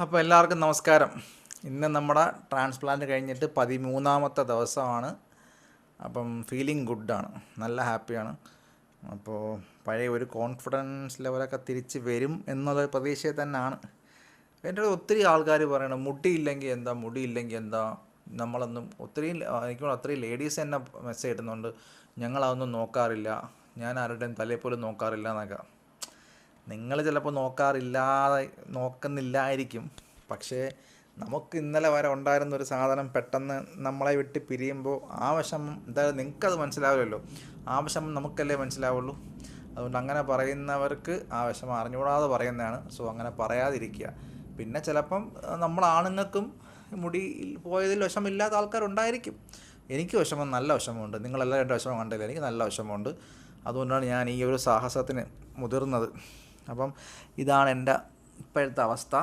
അപ്പോൾ എല്ലാവർക്കും നമസ്കാരം. ഇന്ന് നമ്മുടെ ട്രാൻസ്പ്ലാന്റ് കഴിഞ്ഞിട്ട് 13ാമത്തെ ദിവസമാണ്. അപ്പം ഫീലിംഗ് ഗുഡാണ്, നല്ല ഹാപ്പിയാണ്. അപ്പോൾ പഴയ ഒരു കോൺഫിഡൻസ് ലെവലൊക്കെ തിരിച്ച് വരും എന്നുള്ള പ്രതീക്ഷയിൽ തന്നെയാണ്. എൻ്റെ ഒത്തിരി ആൾക്കാർ പറയണം മുടിയില്ലെങ്കിൽ എന്താ നമ്മളൊന്നും എനിക്ക് അത്രയും ലേഡീസ് തന്നെ മെസ്സേജ് ഇടുന്നുണ്ട്, ഞങ്ങളതൊന്നും നോക്കാറില്ല, ഞാൻ ആരുടെയും തലയിൽ പോലും നോക്കാറില്ല എന്നൊക്കെ. നിങ്ങൾ ചിലപ്പോൾ നോക്കുന്നില്ലായിരിക്കും. പക്ഷേ നമുക്ക് ഇന്നലെ വരെ ഉണ്ടായിരുന്ന ഒരു സാധനം പെട്ടെന്ന് നമ്മളെ വിട്ട് പിരിയുമ്പോൾ ആ വിഷമം എന്തായാലും നിങ്ങൾക്കത് മനസ്സിലാവില്ലല്ലോ. ആ വിഷമം നമുക്കല്ലേ മനസ്സിലാവുള്ളൂ. അതുകൊണ്ട് അങ്ങനെ പറയുന്നവർക്ക് ആ വിഷമം അറിഞ്ഞുകൂടാതെ പറയുന്നതാണ്. സോ അങ്ങനെ പറയാതിരിക്കുക. പിന്നെ ചിലപ്പം ആണുങ്ങൾക്കും മുടി പോയതിൽ വിഷമില്ലാത്ത ആൾക്കാരുണ്ടായിരിക്കും. എനിക്ക് നല്ല വിഷമമുണ്ട്. നിങ്ങളെല്ലാവരും എൻ്റെ വിഷമം കണ്ടില്ല, എനിക്ക് നല്ല വിഷമമുണ്ട്. അതുകൊണ്ടാണ് ഞാൻ ഈ ഒരു സാഹസത്തിന് മുതിർന്നത്. അപ്പം ഇതാണ് എൻ്റെ ഇപ്പോഴത്തെ അവസ്ഥ.